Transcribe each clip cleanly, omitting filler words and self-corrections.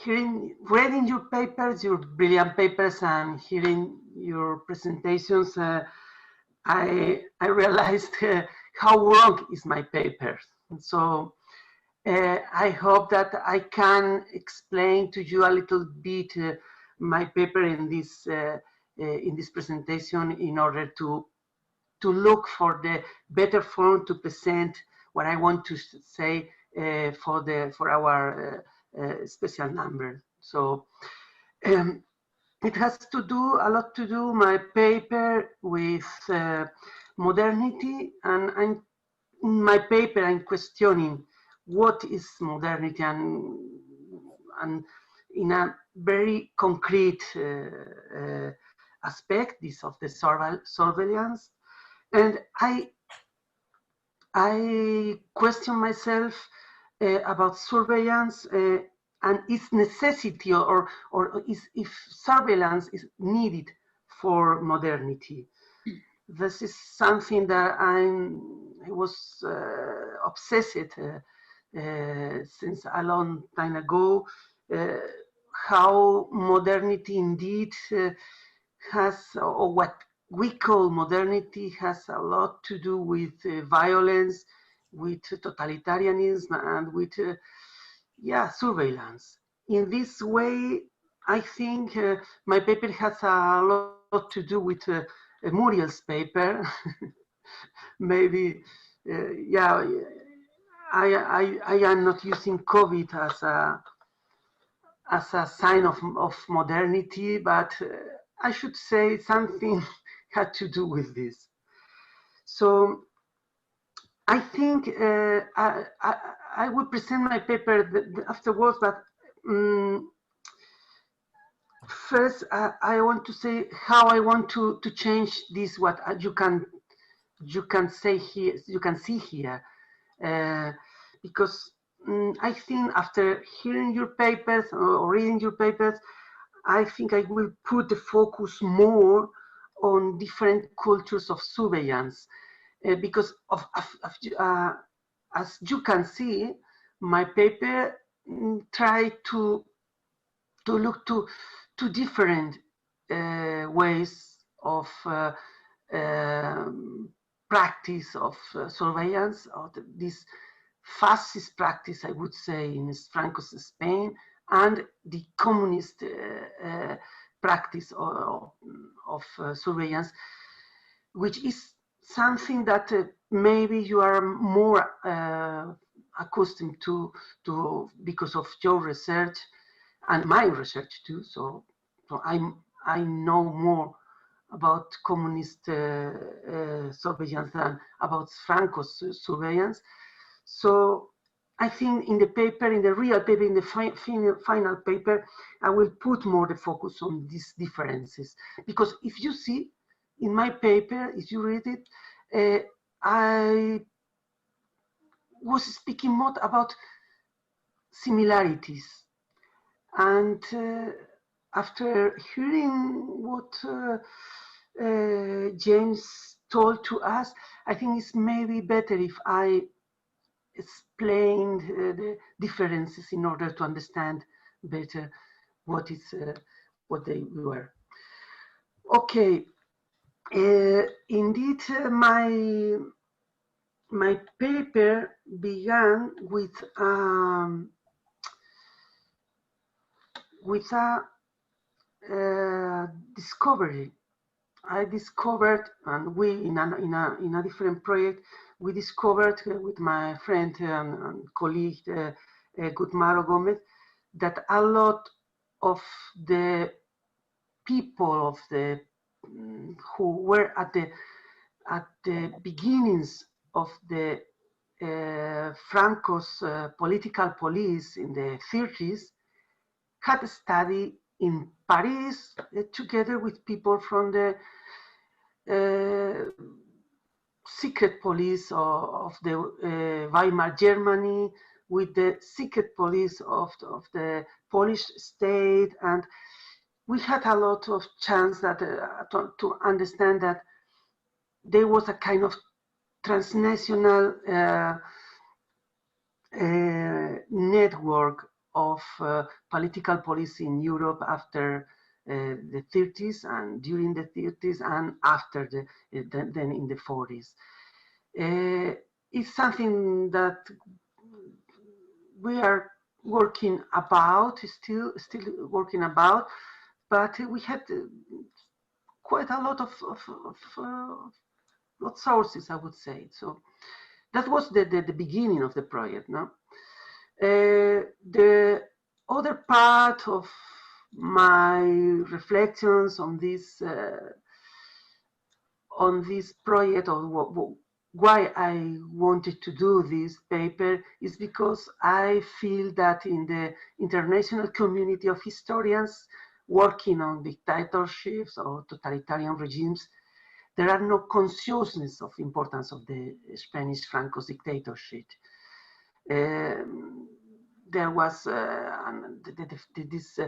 reading your papers, your brilliant papers, and hearing your presentations, I realized how wrong is my paper. So I hope that I can explain to you a little bit my paper in this presentation in order to look for the better form to present what I want to say for our special number. So it has to do a lot to do my paper with modernity, and in my paper I'm questioning what is modernity, and in a very concrete aspect, this of the surveillance. And I question myself about surveillance and its necessity, or if surveillance is needed for modernity. This is something that I was obsessed since a long time ago. How modernity indeed has, or what we call modernity, has a lot to do with violence, with totalitarianism, and with surveillance. In this way, I think my paper has a lot to do with Muriel's paper. Maybe, I am not using COVID as a sign of modernity, but I should say something had to do with this. So I think I will present my paper afterwards, but first I want to say how I want to change this. What you can say here, you can see here, because I think after hearing your papers or reading your papers, I think I will put the focus more on different cultures of surveillance, because as you can see, my paper tried to look to different ways of practice of surveillance, of this fascist practice, I would say, in Franco's Spain, and the communist practice of surveillance, which is something that maybe you are more accustomed to because of your research and my research too. So I know more about communist surveillance than about Franco's surveillance. So I think in the paper, in the real paper, in the final paper, I will put more the focus on these differences. Because if you see in my paper, if you read it, I was speaking more about similarities. And after hearing what James told to us, I think it's maybe better if I explained the differences in order to understand better what they were. Okay, indeed, my paper began with a discovery. I discovered, and we in a different project, we discovered with my friend and colleague Gutmaro Gomez that a lot of the people of the who were at the beginnings of the Franco's political police in the 30s had studied in Paris together with people from the secret police of the Weimar Germany, with the secret police of the Polish state, and we had a lot of chance that to understand that there was a kind of transnational network of political policy in Europe after the 30s and during the 30s and after then in the 40s. It's something that we are working about, still working about, but we had quite a lot of sources, I would say. So that was the beginning of the project. No, the other part of my reflections on this project, or why I wanted to do this paper, is because I feel that in the international community of historians working on dictatorships or totalitarian regimes, there are no consciousness of importance of the Spanish Franco's dictatorship. There was this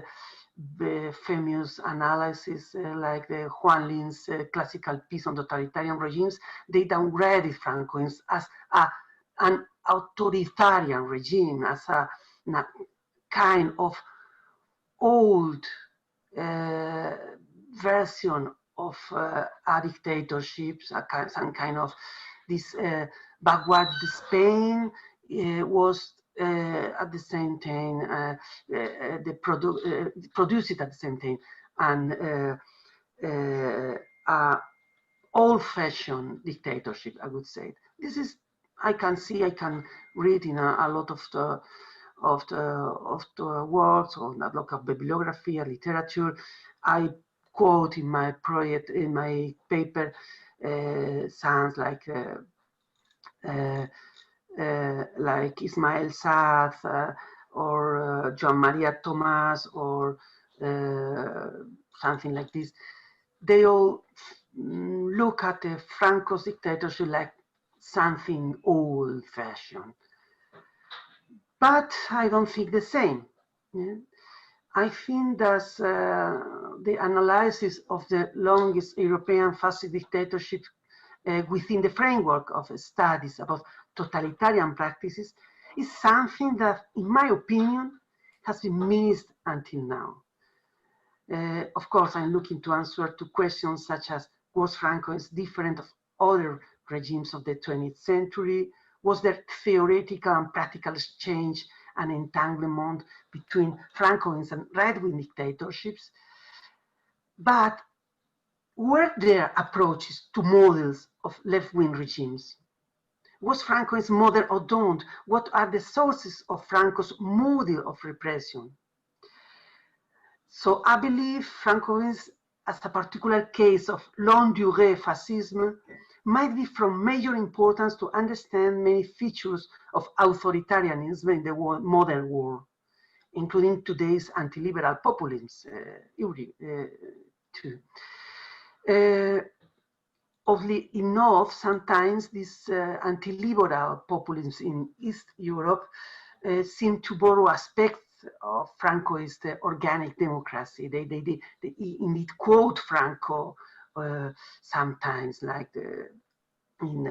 famous analysis like the Juan Lin's classical piece on totalitarian regimes. They downgraded Franco as an authoritarian regime, as a kind of old version of a dictatorship, some kind of this backward Spain was at the same time produced it at the same time, and old-fashioned dictatorship, I would say. This is, I can read in a lot of the works, or a lot of bibliography and literature. I quote in my project, in my paper, sounds like Ismael Saz or Joan Maria Tomàs, or something like this. They all look at the Franco's dictatorship like something old-fashioned. But I don't think the same. Yeah? I think that the analysis of the longest European fascist dictatorship within the framework of studies about totalitarian practices is something that, in my opinion, has been missed until now. Of course, I'm looking to answer to questions such as, was Franco different of other regimes of the 20th century? Was there theoretical and practical exchange and entanglement between Francoist and right-wing dictatorships? But were there approaches to models of left-wing regimes? Was Franco's model adorned? What are the sources of Franco's model of repression? So I believe Francoism, as a particular case of longue durée fascism, might be from major importance to understand many features of authoritarianism in the modern world, including today's anti-liberal populism too. Oddly enough, sometimes this anti-liberal populism in East Europe seem to borrow aspects of Francoist organic democracy. They indeed quote Franco sometimes, like in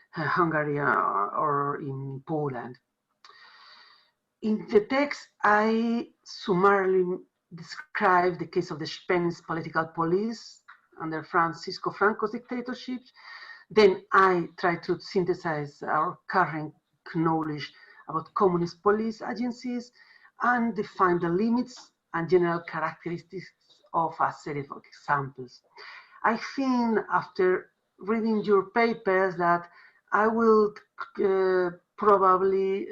Hungary or in Poland. In the text, I summarily describe the case of the Spanish political police under Francisco Franco's dictatorship. Then I try to synthesize our current knowledge about communist police agencies and define the limits and general characteristics of a series of examples. I think after reading your papers that I will probably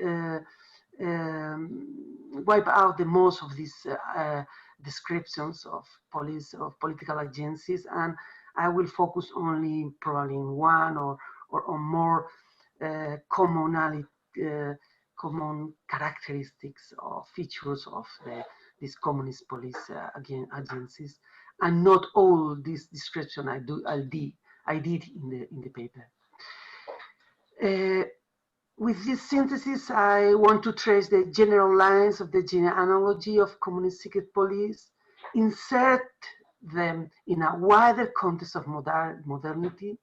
wipe out the most of these descriptions of police, of political agencies, and I will focus only probably in one or on more common characteristics or features of these communist police agencies, and not all this description I did in the paper. With this synthesis, I want to trace the general lines of the genealogy of communist secret police, insert them in a wider context of modernity.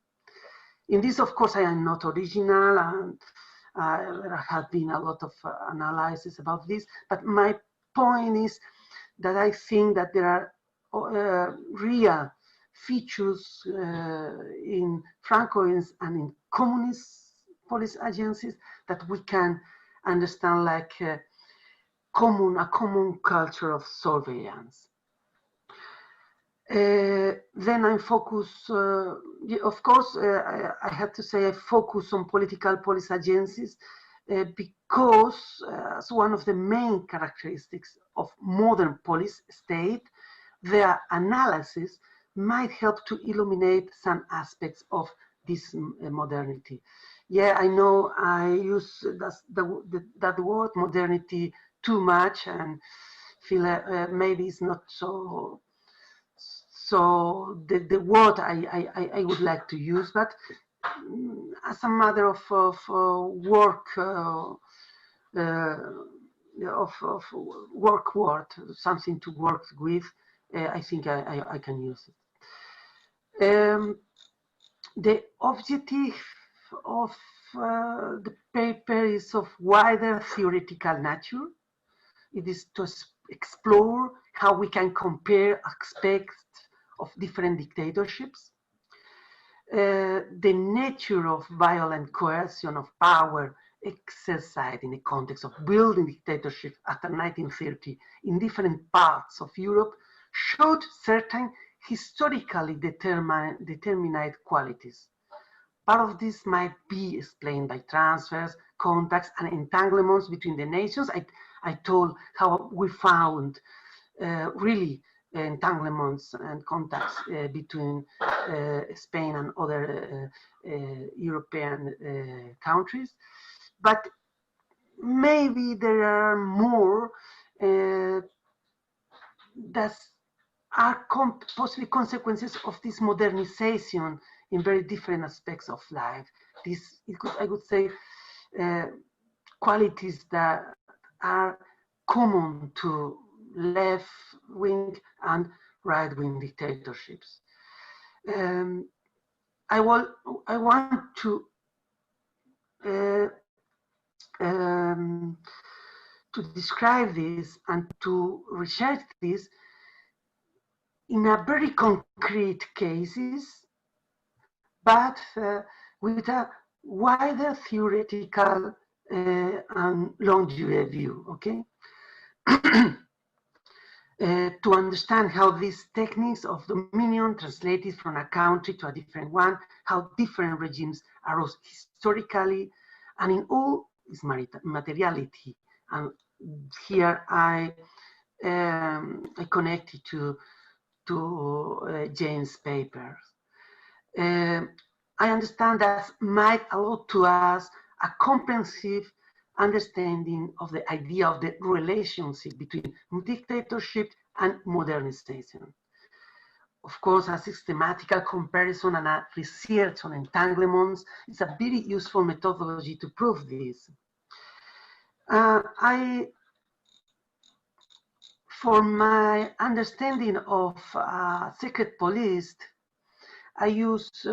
In this, of course, I am not original, and There have been a lot of analysis about this, but my point is that I think that there are real features in Franco and in communist police agencies that we can understand like a common culture of surveillance. Then I focus, of course, I have to say I focus on political police agencies because as one of the main characteristics of modern police state, their analysis might help to illuminate some aspects of this modernity. Yeah, I know I use that word modernity too much and feel maybe it's not so the word I would like to use, but as a matter of work work word, something to work with, I think I can use it. The objective of the paper is of wider theoretical nature. It is to explore how we can compare aspects of different dictatorships, the nature of violent coercion of power exercised in the context of building dictatorship after 1930 in different parts of Europe showed certain historically determined qualities. Part of this might be explained by transfers, contacts, and entanglements between the nations. I told how we found really entanglements and contacts between Spain and other European countries. But maybe there are more that are possibly consequences of this modernization in very different aspects of life. I would say, qualities that are common to left-wing and right-wing dictatorships. I want to describe this and to research this in a very concrete cases, but with a wider theoretical and long view, okay? To understand how these techniques of dominion translated from a country to a different one, how different regimes arose historically and in all its materiality. And here I connected to James' papers. I understand that might allow to us a comprehensive understanding of the idea of the relationship between dictatorship and modernization. Of course, a systematical comparison and a research on entanglements is a very useful methodology to prove this. For my understanding of secret police, I use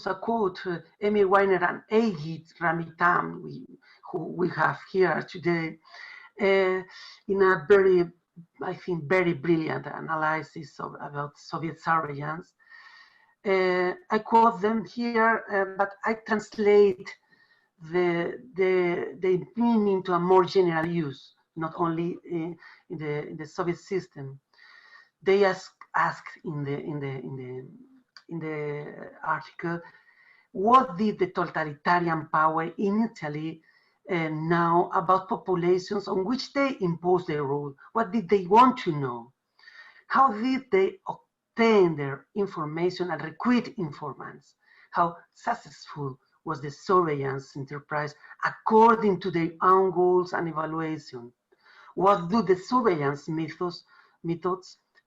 a quote, Emil Weiner and Egid Ramitam, who we have here today, in a very, I think, very brilliant analysis about Soviet surveillance. I quote them here, but I translate the meaning to a more general use, not only in the Soviet system. They asked in the article, what did the totalitarian power in Italy know about populations on which they imposed their rule? What did they want to know? How did they obtain their information and recruit informants? How successful was the surveillance enterprise according to their own goals and evaluation? What do the surveillance methods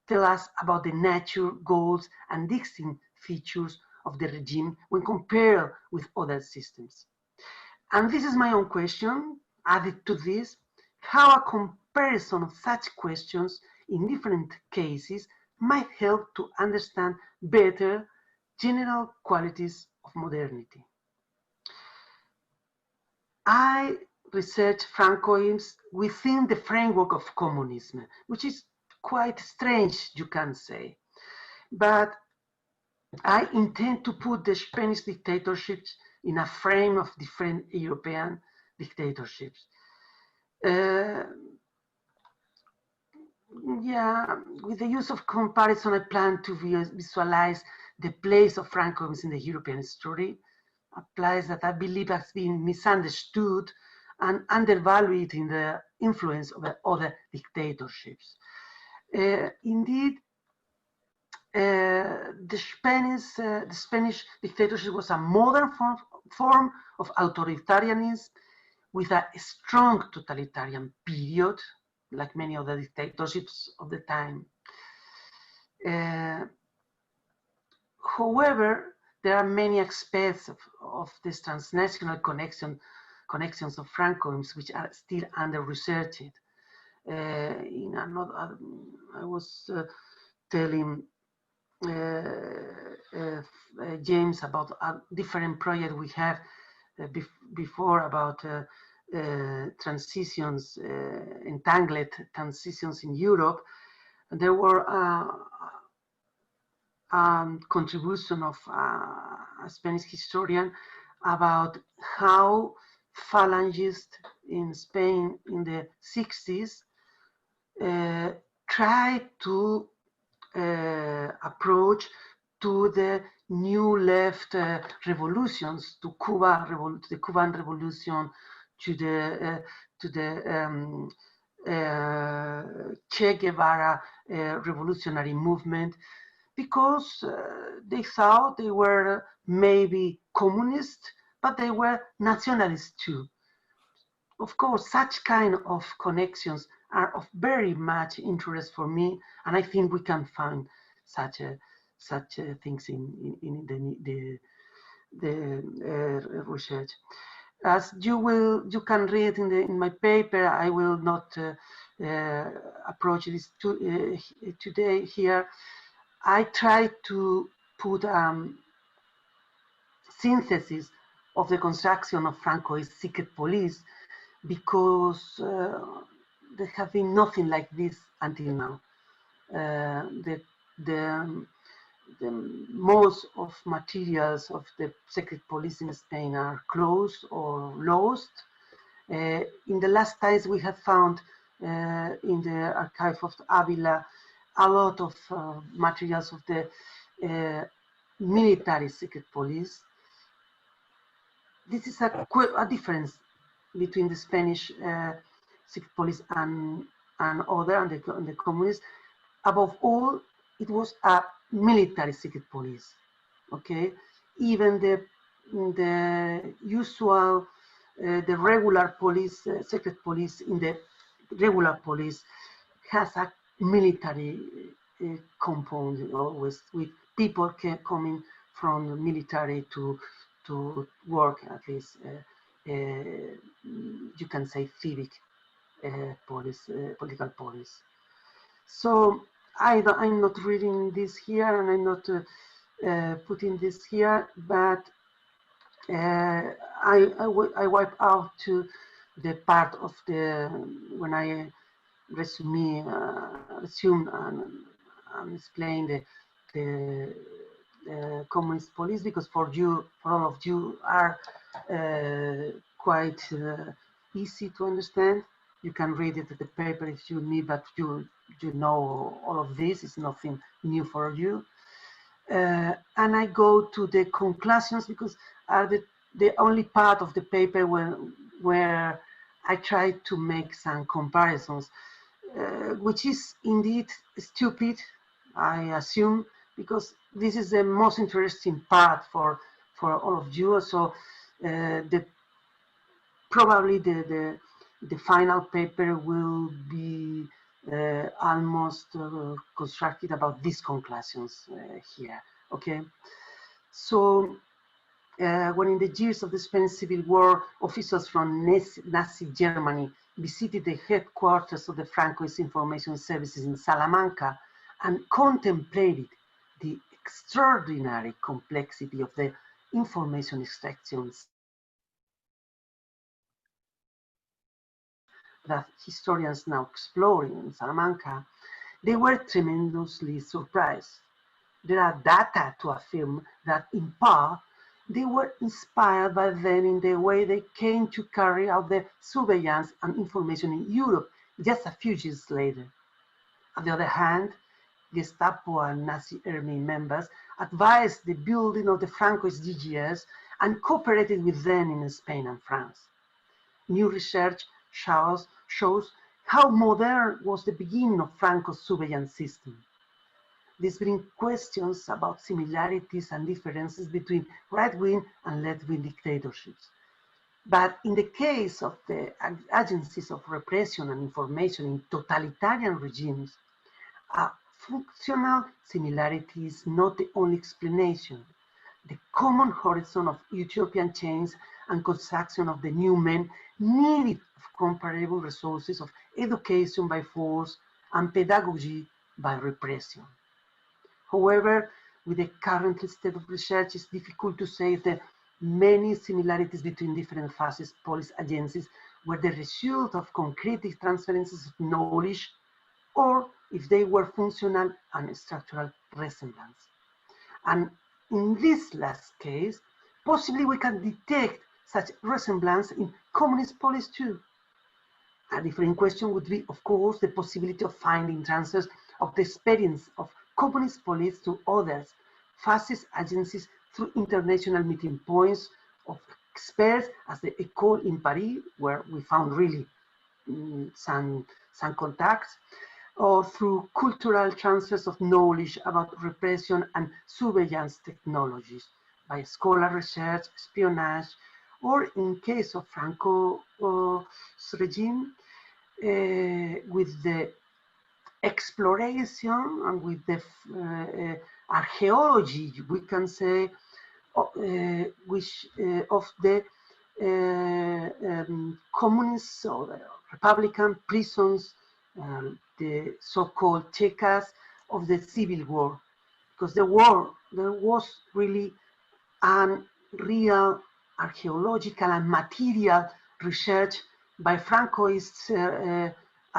tell us about the nature, goals, and distinct features of the regime when compared with other systems? And this is my own question. Added to this, how a comparison of such questions in different cases might help to understand better general qualities of modernity. I research Francoism within the framework of communism, which is quite strange, you can say. But I intend to put the Spanish dictatorships in a frame of different European dictatorships. Yeah, with the use of comparison, I plan to visualize the place of Francoism in the European story, a place that I believe has been misunderstood and undervalued in the influence of the other dictatorships. Indeed, the Spanish dictatorship was a modern form of authoritarianism with a strong totalitarian period, like many other dictatorships of the time. However, there are many aspects of this transnational connections of Francoism which are still under-researched. In another, I was telling James about a different project we have before about transitions, entangled transitions in Europe. And there were contribution of a Spanish historian about how phalangists in Spain in the 60s tried to approach to the new left revolutions, to the Cuban Revolution, to the Che Guevara revolutionary movement, because they thought they were maybe communist, but they were nationalists too. Of course, such kind of connections are of very much interest for me, and I think we can find such things in the research. As you can read in my paper, I will not approach this today here. I try to put synthesis of the construction of Franco's secret police, because there have been nothing like this until now. The most of materials of the secret police in Spain are closed or lost. In the last times we have found in the archive of Avila a lot of materials of the military secret police. This is a difference between the Spanish secret police and the communists. Above all, it was a military secret police. Okay, even the usual, the regular police, secret police in the regular police has a military component always, with people coming from the military to work, at least you can say civic police, political police. So I'm not reading this here, and I'm not putting this here, but I wipe out to the part of when I resume and explain the communist police, because for all of you are quite easy to understand. You can read it at the paper if you need, but you know all of this. It's nothing new for you. And I go to the conclusions, because are the only part of the paper where I try to make some comparisons, which is indeed stupid, I assume, because this is the most interesting part for all of you. So probably the final paper will be almost constructed about these conclusions here. Okay, so when in the years of the Spanish Civil War, officials from Nazi Germany visited the headquarters of the Francoist Information Services in Salamanca and contemplated the extraordinary complexity of the information extractions. that historians now explore in Salamanca, they were tremendously surprised. There are data to affirm that in part, they were inspired by them in the way they came to carry out the surveillance and information in Europe just a few years later. On the other hand, Gestapo and Nazi army members advised the building of the Francoist DGS and cooperated with them in Spain and France. New research shows how modern was the beginning of Franco's surveillance system. This brings questions about similarities and differences between right-wing and left-wing dictatorships. But in the case of the agencies of repression and information in totalitarian regimes, a functional similarity is not the only explanation. The common horizon of utopian chains and construction of the new men needed comparable resources of education by force and pedagogy by repression. However, with the current state of research, it's difficult to say if the many similarities between different fascist police agencies were the result of concrete transferences of knowledge or if they were functional and structural resemblance. And in this last case, possibly we can detect such resemblance in communist police too. A different question would be, of course, the possibility of finding transfers of the experience of communist police to others, fascist agencies through international meeting points of experts as the École in Paris, where we found really some contacts, or through cultural transfers of knowledge about repression and surveillance technologies by scholar research, espionage, or in case of Franco's regime, with the exploration and with the archaeology, we can say, which of the communist or the Republican prisons, the so-called Checas of the Civil War, because there was really a real archaeological and material research by Francoist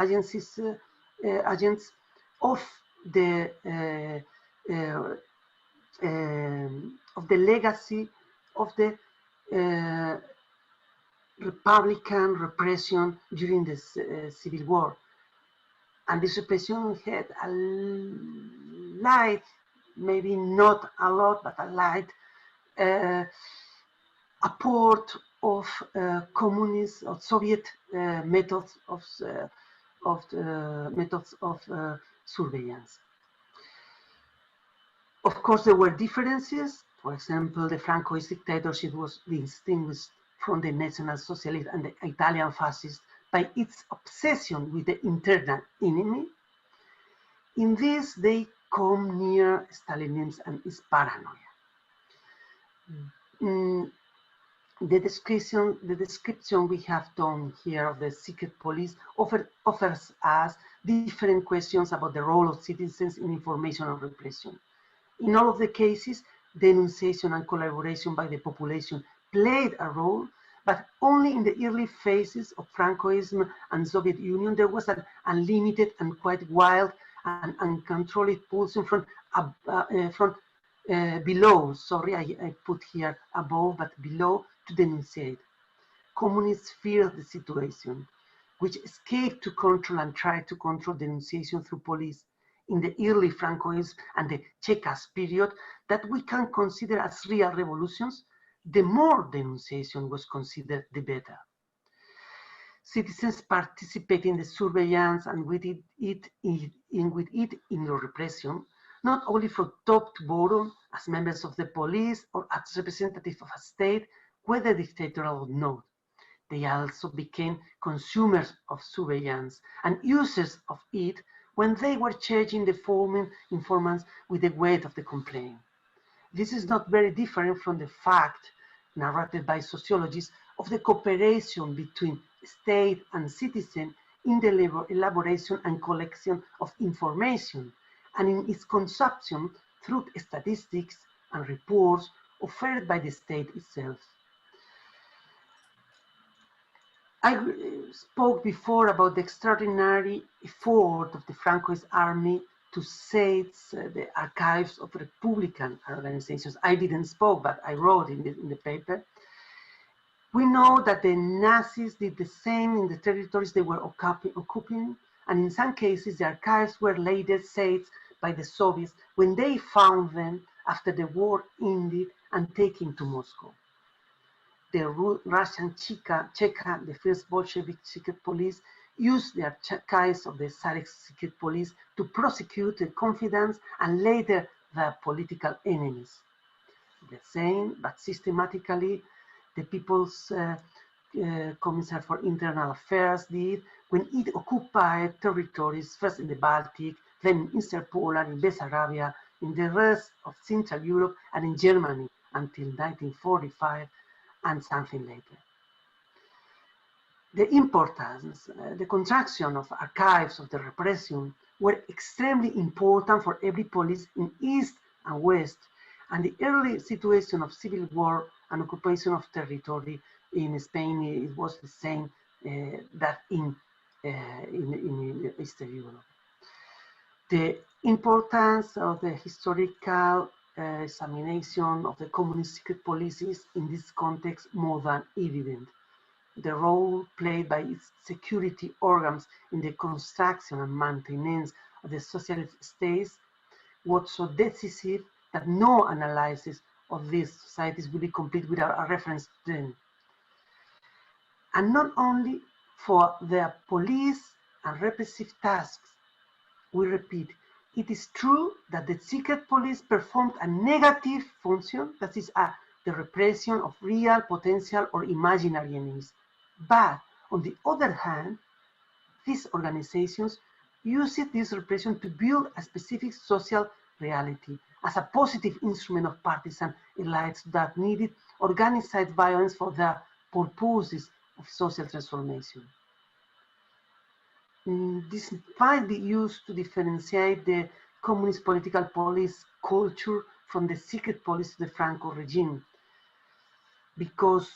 agents of the legacy of the Republican repression during the Civil War. And this repression had a light, maybe not a lot, but a light apport of communist or Soviet methods of surveillance. Of course, there were differences. For example, the Francoist dictatorship was distinguished from the National Socialist and the Italian fascist by its obsession with the internal enemy. In this, they come near Stalinism and its paranoia. The description we have done here of the secret police offers us different questions about the role of citizens in information and repression. In all of the cases, denunciation and collaboration by the population played a role, but only in the early phases of Francoism and Soviet Union, there was an unlimited and quite wild and uncontrolled pulsing from below. Sorry, I put here above, but below, to denunciate. Communists feared the situation, which escaped to control and tried to control denunciation through police in the early Francoism and the Checas period that we can consider as real revolutions. The more denunciation was considered, the better. Citizens participate in the surveillance and with it in the repression, not only from top to bottom, as members of the police or as representatives of a state, whether dictatorial or not. They also became consumers of surveillance and users of it when they were charging the informants with the weight of the complaint. This is not very different from the fact, narrated by sociologists, of the cooperation between state and citizen in the elaboration and collection of information, and in its consumption through statistics and reports offered by the state itself. I spoke before about the extraordinary effort of the Francoist army to seize the archives of Republican organizations. I didn't spoke, but I wrote in the paper. We know that the Nazis did the same in the territories they were occupying, and in some cases the archives were later seized by the Soviets when they found them after the war ended and taken to Moscow. The Russian Cheka, the first Bolshevik secret police, used the archives of the Tsarist secret police to prosecute the confidants and later the political enemies. The same, but systematically, the People's Commissar for Internal Affairs did when it occupied territories, first in the Baltic, then in Eastern Poland, in Bessarabia, in the rest of Central Europe, and in Germany until 1945 and something later. The importance, the contraction of archives of the repression were extremely important for every police in East and West, and the early situation of civil war and occupation of territory in Spain, it was the same that in Eastern Europe. The importance of the historical examination of the communist secret policies in this context more than evident. The role played by its security organs in the construction and maintenance of the socialist states was so decisive that no analysis of these societies will be complete without a reference to them. And not only for their police and repressive tasks, we repeat, it is true that the secret police performed a negative function, that is, the repression of real, potential, or imaginary enemies. But on the other hand, these organizations used this repression to build a specific social reality as a positive instrument of partisan elites that needed organized violence for their purposes of social transformation. This might be used to differentiate the communist political police culture from the secret police of the Franco regime. Because,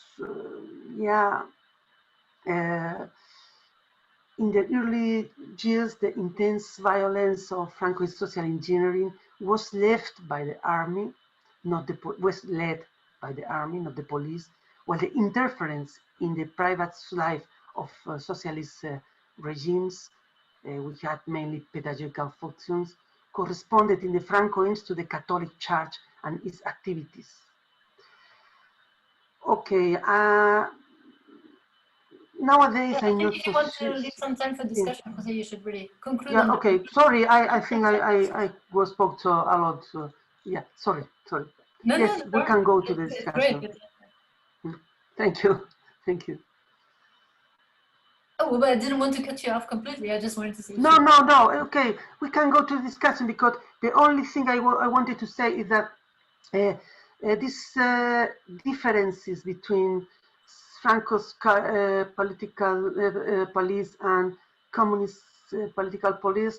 in the early years, the intense violence of Francoist social engineering was left by the army, was led by the army, not the police, while the interference in the private life of socialist regimes, which had mainly pedagogical functions, corresponded in the Francoists to the Catholic Church and its activities. Okay, nowadays I think if you want to leave some time for discussion, Jose, you should really conclude. Yeah, okay, sorry, I think I spoke to a lot. Yeah, sorry. No, yes, no, we can go to the discussion. Great. Thank you. Oh, but I didn't want to cut you off completely. I just wanted to say. No. Okay, we can go to the discussion because the only thing I wanted to say is that these differences between Franco's political police and communist political police,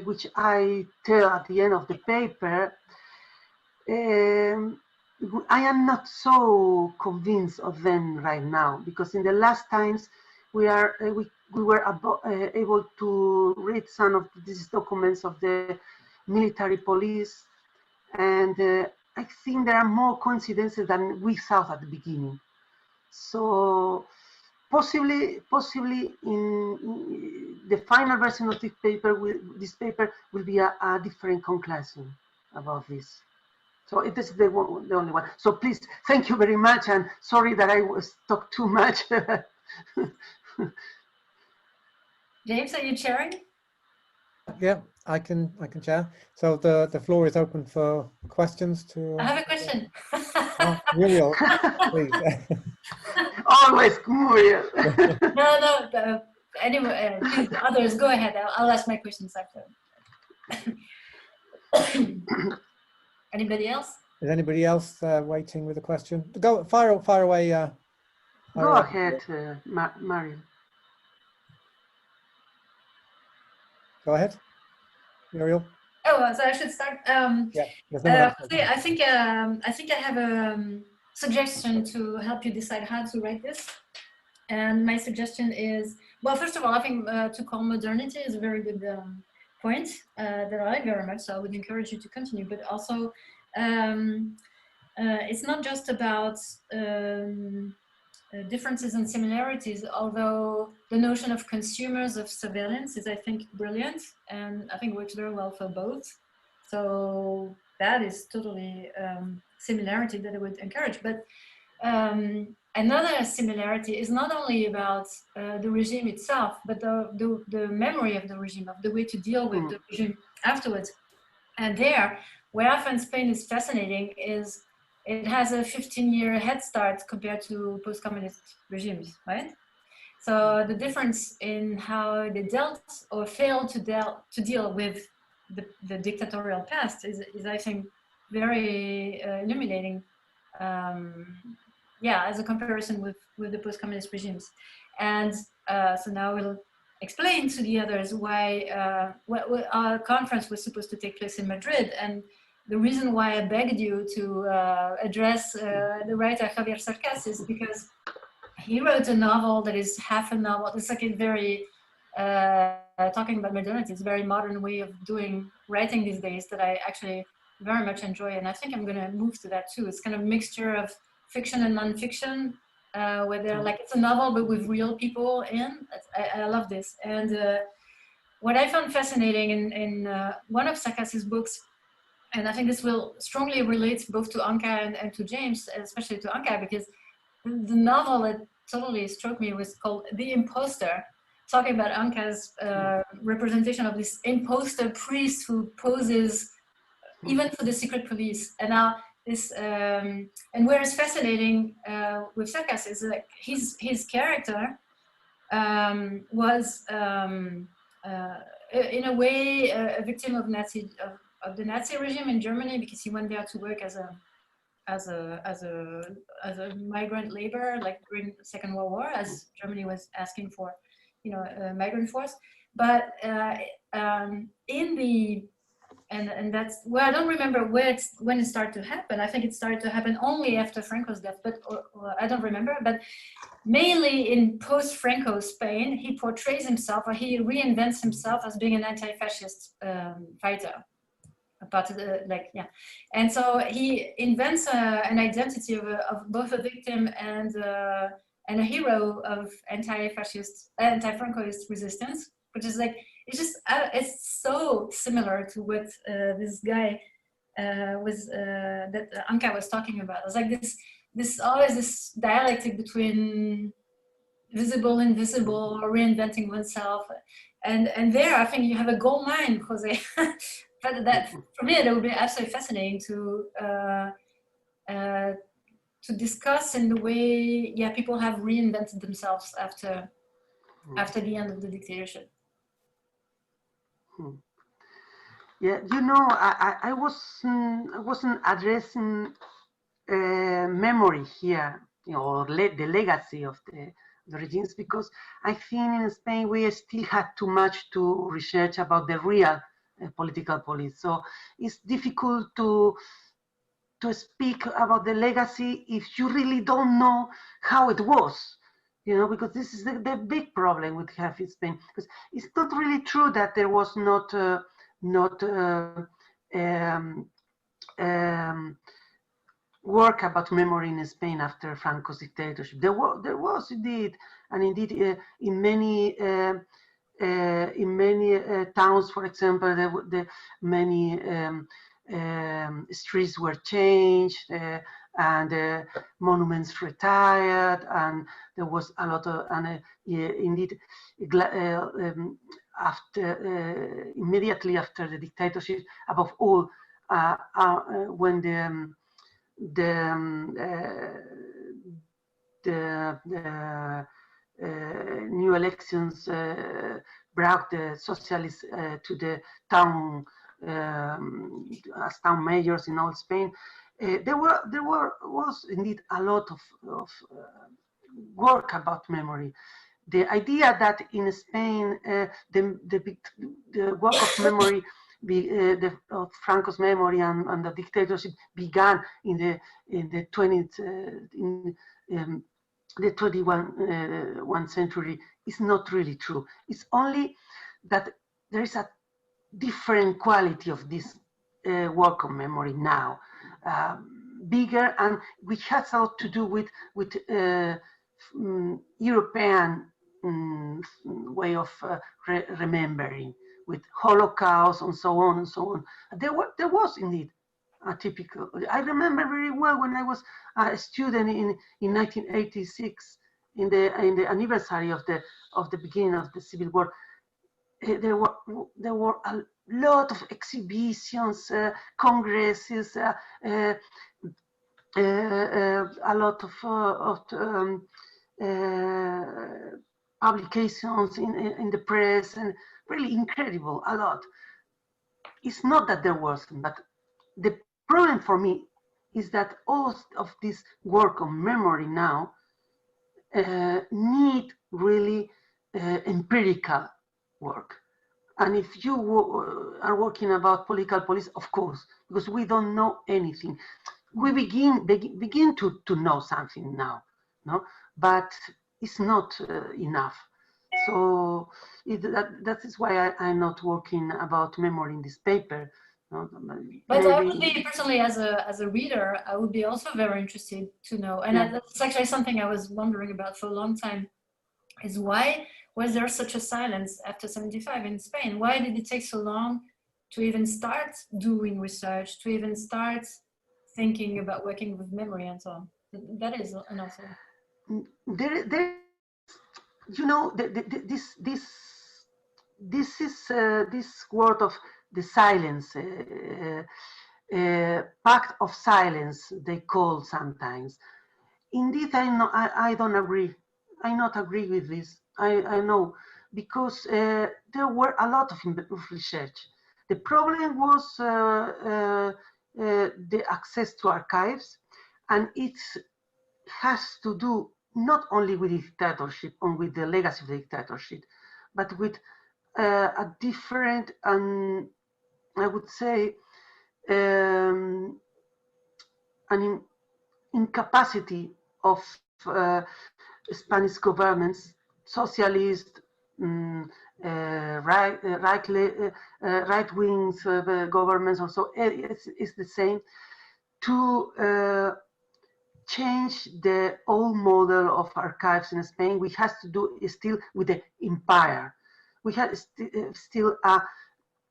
which I tell at the end of the paper, I am not so convinced of them right now, because in the last times we were able to read some of these documents of the military police, and I think there are more coincidences than we thought at the beginning. So possibly in the final version of this paper will be a different conclusion about this. So it is the only one. So please, thank you very much, and sorry that I talked too much. James, are you chairing? Yeah, I can chair. So the floor is open for questions to. I have a question. Muriel, please. Always Muriel. No. Anyway, please, others, go ahead. I'll ask my questions after. Anybody else? Is anybody else waiting with a question? Go fire away. Go ahead, Maria. Go ahead, Muriel. Oh, so I should start. Yeah. I think I have a suggestion to help you decide how to write this. And my suggestion is, well, first of all, I think to call modernity is a very good point that I like very much. So I would encourage you to continue, but also it's not just about differences and similarities, although the notion of consumers of surveillance is, I think, brilliant, and I think works very well for both. So that is totally similarity that I would encourage. But another similarity is not only about the regime itself, but the memory of the regime, of the way to deal with the regime afterwards. And there, where I find Spain is fascinating is it has a 15-year head start compared to post-communist regimes, right? So the difference in how they dealt or failed to deal with the dictatorial past is I think, very illuminating. Yeah, as a comparison with the post-communist regimes. And so now we'll explain to the others why our conference was supposed to take place in Madrid. And the reason why I begged you to address the writer Javier Cercas is because he wrote a novel that is half a novel. It's like a very, talking about modernity, it's a very modern way of doing writing these days that I actually very much enjoy. And I think I'm gonna move to that too. It's kind of a mixture of fiction and non-fiction, where they're like, it's a novel, but with real people in. I love this. And what I found fascinating in one of Cercas's books, and I think this will strongly relate both to Anka and to James, especially to Anka, because the novel that totally struck me was called The Imposter, talking about Anka's representation of this imposter priest who poses even for the secret police. And now this, and where it's fascinating with Cercas is like his character was in a way a victim of the Nazi regime in Germany, because he went there to work as a migrant labor, like during the Second World War, as Germany was asking for, a migrant force. But in the and that's where I don't remember when it started to happen. I think it started to happen only after Franco's death, but or I don't remember. But mainly in post-Franco Spain, he portrays himself, or he reinvents himself as being an anti-fascist fighter. Part of and so he invents an identity of both a victim and a hero of anti-fascist, anti-Francoist resistance, which is like, it's just it's so similar to what this guy was that Anka was talking about. It's like this always this dialectic between visible, invisible, or reinventing oneself, and there I think you have a gold mine, Jose. But that, for me, that would be absolutely fascinating to discuss in the way, people have reinvented themselves after the end of the dictatorship. Yeah, I wasn't addressing memory here, or the legacy of the regimes, because I think in Spain we still had too much to research about the real political police. So it's difficult to speak about the legacy if you really don't know how it was, because this is the big problem we have in Spain. Because it's not really true that there was not work about memory in Spain after Franco's dictatorship. There was indeed, and indeed in many towns, for example, the many streets were changed and monuments retired, and there was a lot of, and indeed, immediately after the dictatorship, above all, when the new elections brought the socialists to the town as town mayors in all Spain. There was indeed a lot of work about memory. The idea that in Spain the work of memory, of Franco's memory and the dictatorship began in the 20th the 21st century is not really true. It's only that there is a different quality of this work on memory now, bigger, and which has a lot to do with European way of remembering, with Holocaust and so on and so on. There was indeed a typical. I remember very well when I was a student in 1986, in the anniversary of the beginning of the Civil War. There were a lot of exhibitions, congresses, a lot of publications in the press, and really incredible, a lot. It's not that there wasn't, but the problem for me is that all of this work on memory now need really empirical work. And if you are working about political policy, of course, because we don't know anything. We begin to know something now, no? But it's not enough. So that is why I'm not working about memory in this paper. No? But I would be personally, as a reader, I would be also very interested to know, and yeah. That's actually something I was wondering about for a long time, is why was there such a silence after 75 in Spain? Why did it take so long to even start doing research, to even start thinking about working with memory and so on? That is an answer. You know, this word of the silence, Pact of Silence, they call sometimes. Indeed, I don't agree. I not agree with this. I know, because there were a lot of research. The problem was the access to archives, and it has to do not only with dictatorship or with the legacy of the dictatorship, but with a different, and I would say, an incapacity of Spanish governments, socialist, right-wing governments also, it's the same, to change the old model of archives in Spain, which has to do still with the empire. We had still a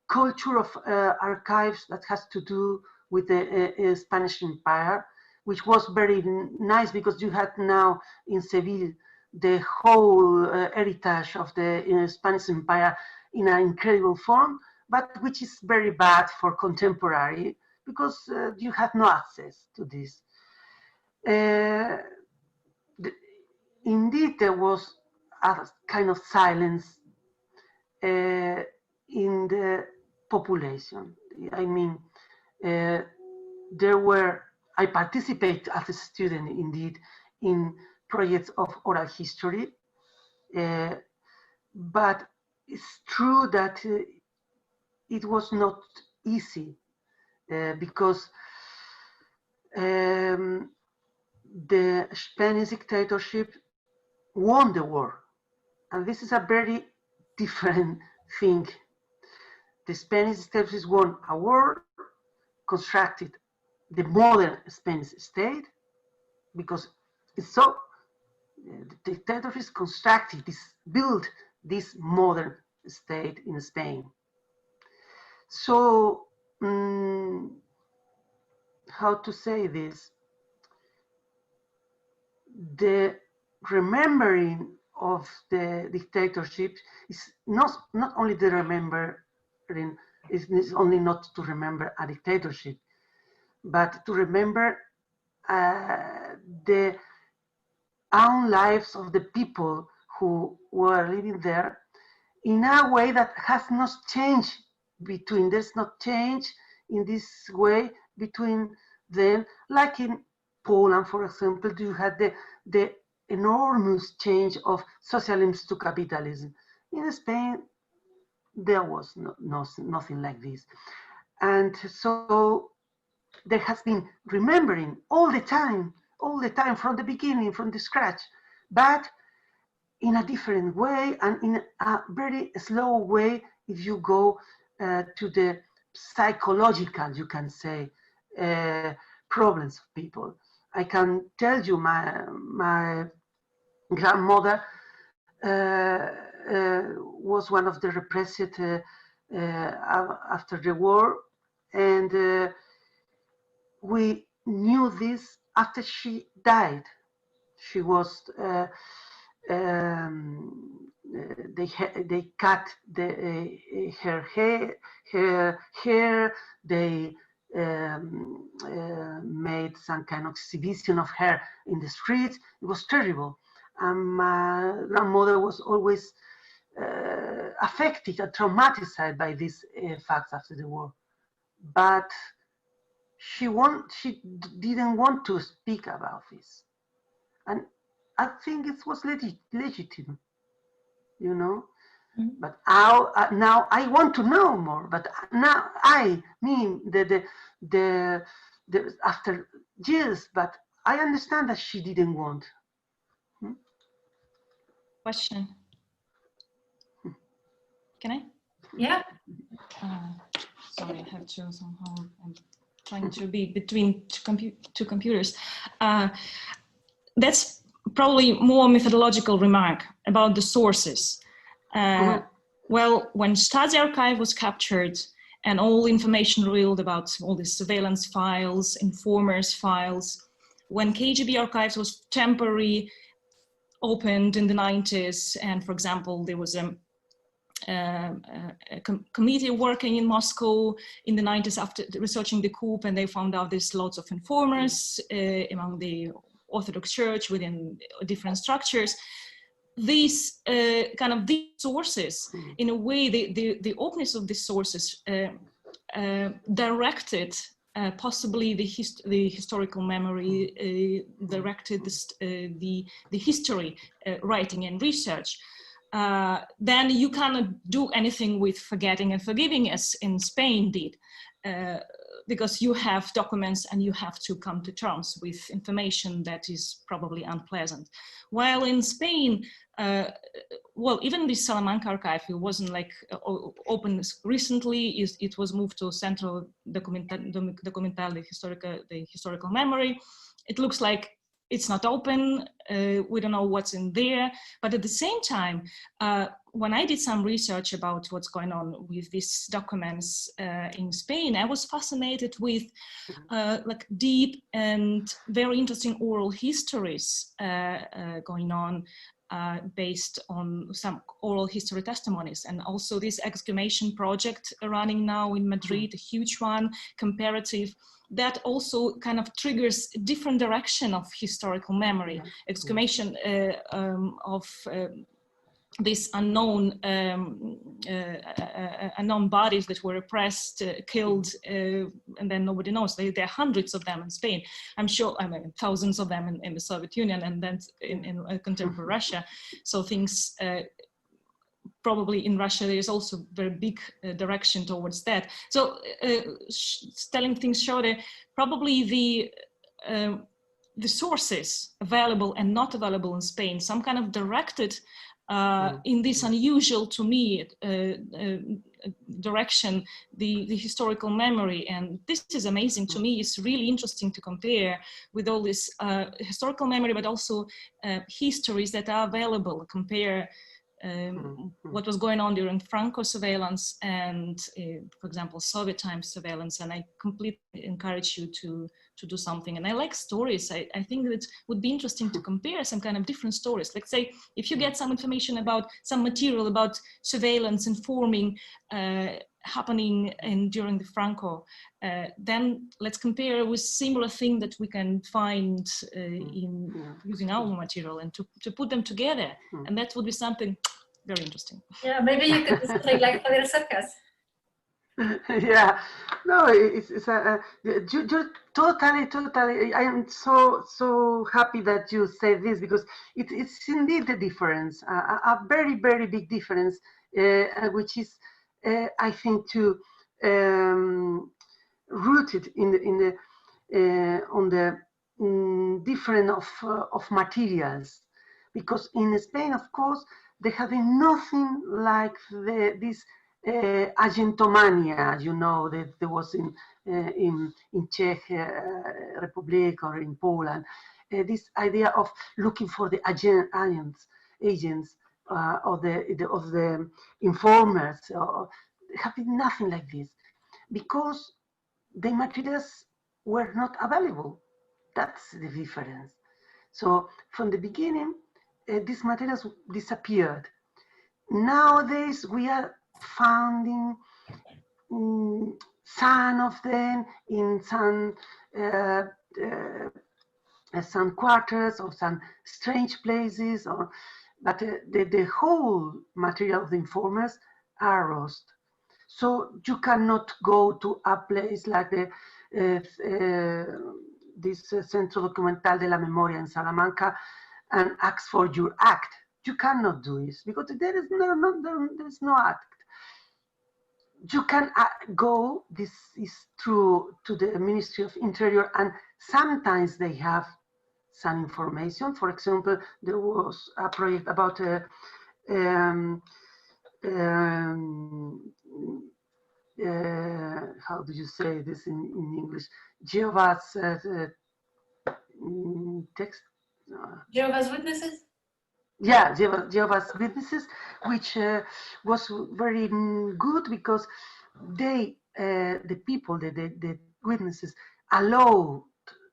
culture of archives that has to do with the Spanish Empire, which was very nice because you had now in Seville the whole heritage of the Spanish Empire in an incredible form, but which is very bad for contemporary because you have no access to this. Indeed, there was a kind of silence in the population. I mean, I participate as a student, indeed, in projects of oral history, but it's true that it was not easy because the Spanish dictatorship won the war. And this is a very different thing. The Spanish dictatorship won a war, constructed the modern Spanish state, because it's so, the dictatorship constructed built this modern state in Spain. So, how to say this? The remembering of the dictatorship is not only the remembering, it's only not to remember a dictatorship, but to remember the own lives of the people who were living there in a way that has not changed between, there's not change in this way between them, like in Poland, for example, you had the enormous change of socialism to capitalism. In Spain, there was nothing like this. And so there has been remembering all the time from the beginning, from the scratch, but in a different way and in a very slow way if you go to the psychological, you can say, problems of people. I can tell you my grandmother was one of the repressed after the war, and we knew this after she died. She was they cut her hair. They made some kind of exhibition of her in the streets. It was terrible. My grandmother was always affected and traumatized by these facts after the war, but she didn't want to speak about this, and I think it was legitimate, you know. Mm-hmm. But now I want to know more. But now the after years, but I understand that she didn't want. Question. Can I? Yeah. Sorry, I have to somehow. I'm trying to be between two computers. That's probably more methodological remark about the sources. Well, when Stasi archive was captured and all information revealed about all the surveillance files, informers files, when KGB archives was temporarily opened in the 90s, and for example, there was a committee working in Moscow in the 90s after researching the coup, and they found out there's lots of informers among the Orthodox Church within different structures. These these sources, in a way, the openness of these sources directed possibly the historical memory, directed the history writing and research. Then you cannot do anything with forgetting and forgiving, as in Spain did, because you have documents and you have to come to terms with information that is probably unpleasant. While in Spain, well, even the Salamanca archive, it wasn't like open recently. It was moved to Central Documental, the historical memory. It looks like it's not open. We don't know what's in there. But at the same time, when I did some research about what's going on with these documents in Spain, I was fascinated with like deep and very interesting oral histories going on based on some oral history testimonies. And also this exhumation project running now in Madrid, a huge one, comparative, that also kind of triggers a different direction of historical memory. Exhumation of these unknown unknown bodies that were oppressed, killed, and then nobody knows. There are hundreds of them in Spain. I'm sure, I mean, thousands of them in the Soviet Union, and then in contemporary Russia. So things, probably in Russia, there's also very big direction towards that. So telling things shorter, probably the sources available and not available in Spain, some kind of directed in this unusual to me direction, the historical memory. And this is amazing to me. It's really interesting to compare with all this historical memory, but also histories that are available, compare what was going on during Franco surveillance and, for example, Soviet time surveillance. And I completely encourage you to do something. And I like stories. I think that it would be interesting to compare some kind of different stories. Let's say if you get some information about some material about surveillance, informing, happening during the Franco, then let's compare with similar thing that we can find in using our material, and to put them together. And that would be something very interesting. Yeah, maybe you could do something like Javier Cercas. Yeah, no, it's you're totally. I am so happy that you say this, because it's indeed a difference, a very big difference, which is I think too rooted on the different of materials. because in Spain, of course, they have been nothing like this agentomania, you know, that there was in Czech Republic or in Poland. This idea of looking for the agents of the informers, have been nothing like this, because the materials were not available. That's the difference. So from the beginning, these materials disappeared. Nowadays, we are finding some of them in some quarters or some strange places, but the whole material of the informers are lost. So you cannot go to a place like this Centro Documental de la Memoria in Salamanca and ask for your act. You cannot do this because there is no act. You can go, this is true, to the Ministry of Interior, and sometimes they have some information. For example, there was a project about how do you say this in English? Jehovah's text. Jehovah's Witnesses? Yeah, Jehovah's Witnesses, which was very good because they, the people, the witnesses, allowed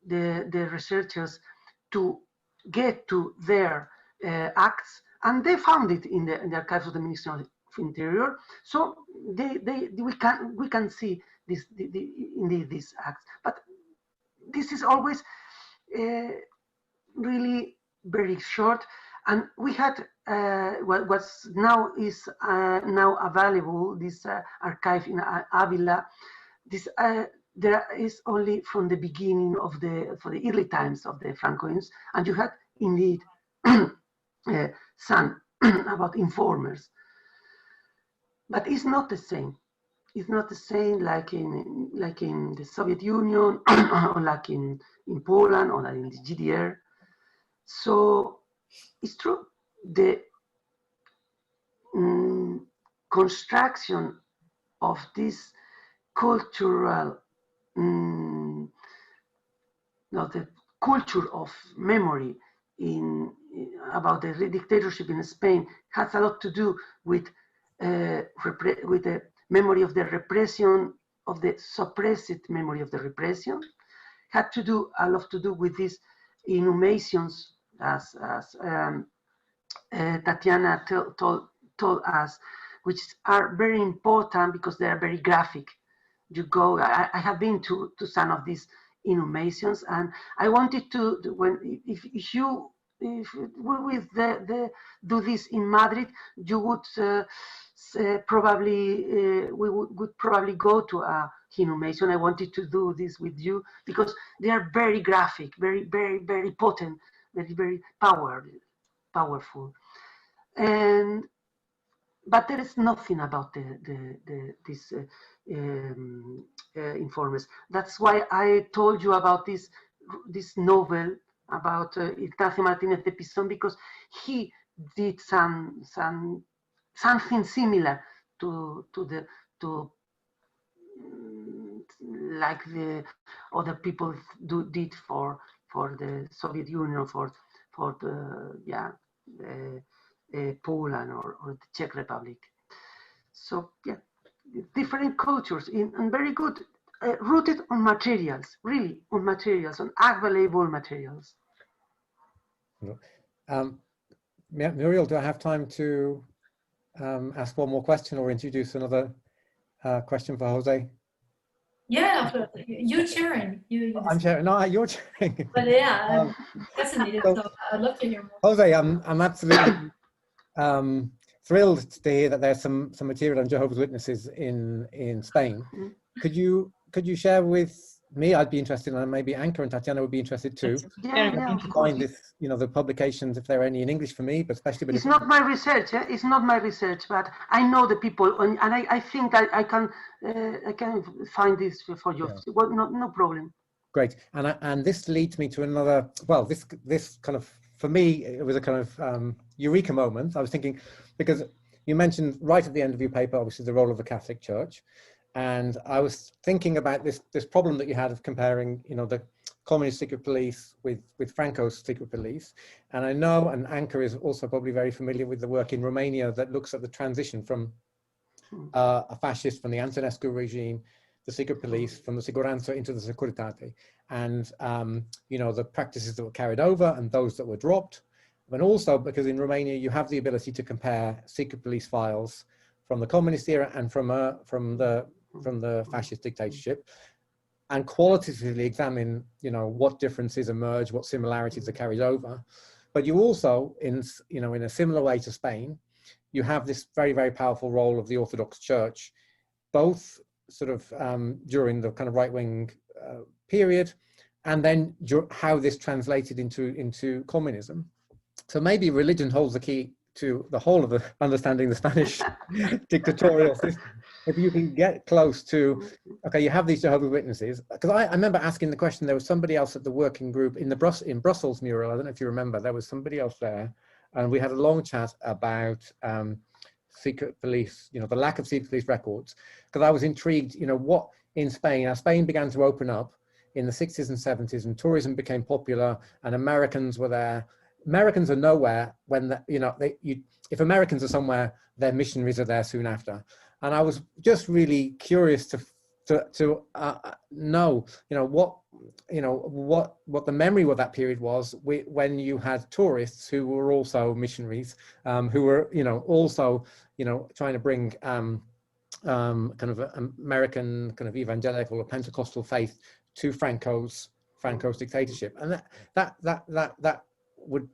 the researchers to get to their acts, and they found it in the archives of the Ministry of Interior. So we can see this indeed these acts, but this is always really very short. And we had what's now is now available, this archive in Avila. This there is only from the beginning of for the early times of the Francoins, and you had indeed some about informers, but it's not the same. It's not the same like in the Soviet Union or like in Poland or like in the GDR. So it's true, the construction of this cultural, the culture of memory about the dictatorship in Spain has a lot to do with the memory of the repression, of the suppressed memory of the repression. Had to do a lot to do with these inhumations, as Tatiana told us, which are very important because they are very graphic. You go, I have been to some of these inhumations, and I wanted to, if we do this in Madrid, you would probably we would probably go to a inhumation. I wanted to do this with you because they are very graphic, very potent, very powerful, but there is nothing about these informers. That's why I told you about this novel about Ignacio Martínez de Pisón, because he did something similar to like the other people did for the Soviet Union, for the Poland or the Czech Republic. So yeah, different cultures and very good, rooted on materials, really on materials, on available materials. Muriel, do I have time to ask one more question or introduce another question for Jose? Yeah, you're sharing. I'm sharing. No, you're sharing. But yeah, I'm fascinated. So I'd love to hear more. Jose, I'm absolutely thrilled to hear that there's some material on Jehovah's Witnesses in Spain. Could you share with me? I'd be interested, and maybe Anka and Tatiana would be interested too. Yeah, find this, the publications, if there are any in English for me, but especially. It's not my research. It's not my research, but I know the people, and I think I can find this for you. Yeah. Well, no problem. Great, and this leads me to another. Well, this kind of for me, it was a kind of eureka moment. I was thinking, because you mentioned right at the end of your paper, obviously, the role of the Catholic Church. And I was thinking about this problem that you had of comparing, you know, the communist secret police with Franco's secret police. And I know, and Anka is also probably very familiar with the work in Romania that looks at the transition from a fascist, from the Antonescu regime, the secret police, from the Siguranța into the Securitate. And, you know, the practices that were carried over and those that were dropped. And also because in Romania, you have the ability to compare secret police files from the communist era and from the fascist dictatorship, and qualitatively examine, you know, what differences emerge, what similarities are carried over. But you also, in a similar way to Spain, you have this very, very powerful role of the Orthodox Church, both sort of during the kind of right-wing period, and then how this translated into communism. So maybe religion holds the key to the whole of the understanding the Spanish dictatorial system. If you can get close to, okay, you have these Jehovah's Witnesses, because I remember asking the question, there was somebody else at the working group in Brussels mural, I don't know if you remember, there was somebody else there, and we had a long chat about secret police, you know, the lack of secret police records, because I was intrigued, you know, what in Spain, as Spain began to open up in the 60s and 70s and tourism became popular and Americans were there. Americans are nowhere when, if Americans are somewhere, their missionaries are there soon after. And I was just really curious to know, what the memory of that period was when you had tourists who were also missionaries, who were, also, trying to bring kind of American kind of evangelical or Pentecostal faith to Franco's dictatorship. And that would,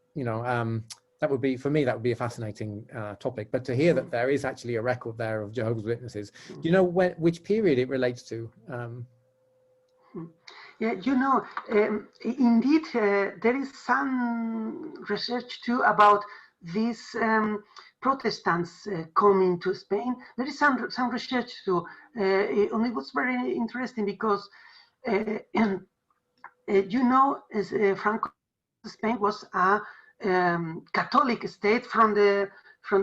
that would be, for me, that would be a fascinating topic. But to hear that there is actually a record there of Jehovah's Witnesses, do you know which period it relates to? Yeah, indeed, there is some research too about these Protestants coming to Spain. There is some research too, and it was very interesting because, Franco, Spain was a Catholic state from the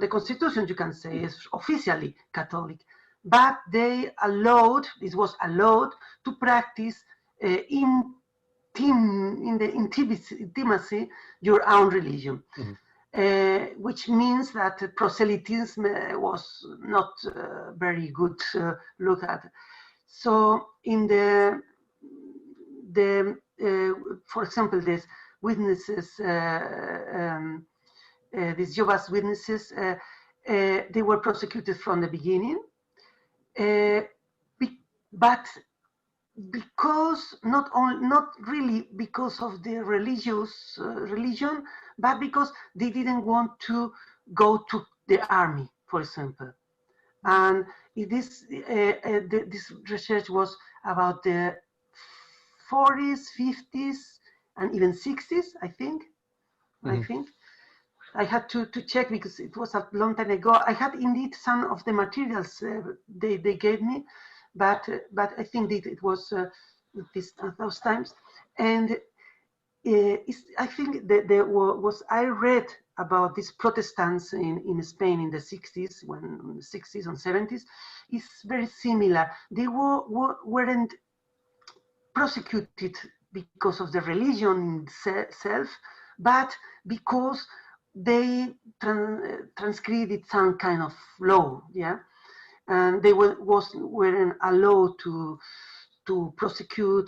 constitution, you can say, is officially Catholic, but it was allowed to practice in intimacy your own religion, which means that proselytism was not very good look at. So in for example, this witnesses, these Jehovah's Witnesses, they were prosecuted from the beginning, but because not really because of the religion, but because they didn't want to go to the army, for example. And this research was about the 40s, 50s, and even 60s, I think. I had to check because it was a long time ago. I had indeed some of the materials they gave me, but I think that it was those times. And I think that I read about these Protestants in Spain in the 60s, when 60s and 70s, is very similar. They weren't prosecuted because of the religion itself, but because they transgreded some kind of law, yeah, and they weren't allowed to prosecute,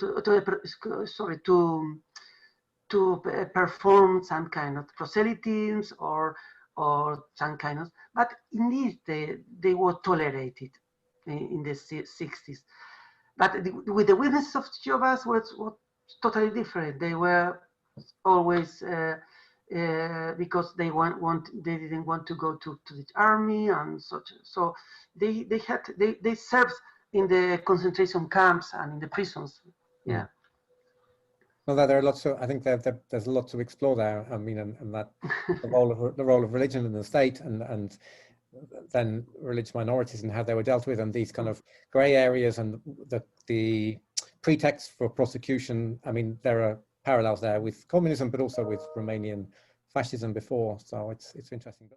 to perform some kind of proselytism or some kind of, but indeed they were tolerated in the 60s. But with the Witnesses of Jehovah's was totally different. They were always because they didn't want to go to the army and such. So they served in the concentration camps and in the prisons. Yeah. Well, there are lots of, I think there's a lot to explore there. I mean, and that the role of religion in the state, and then religious minorities and how they were dealt with, and these kind of grey areas, and the pretext for prosecution. I mean, there are parallels there with communism, but also with Romanian fascism before, so it's interesting.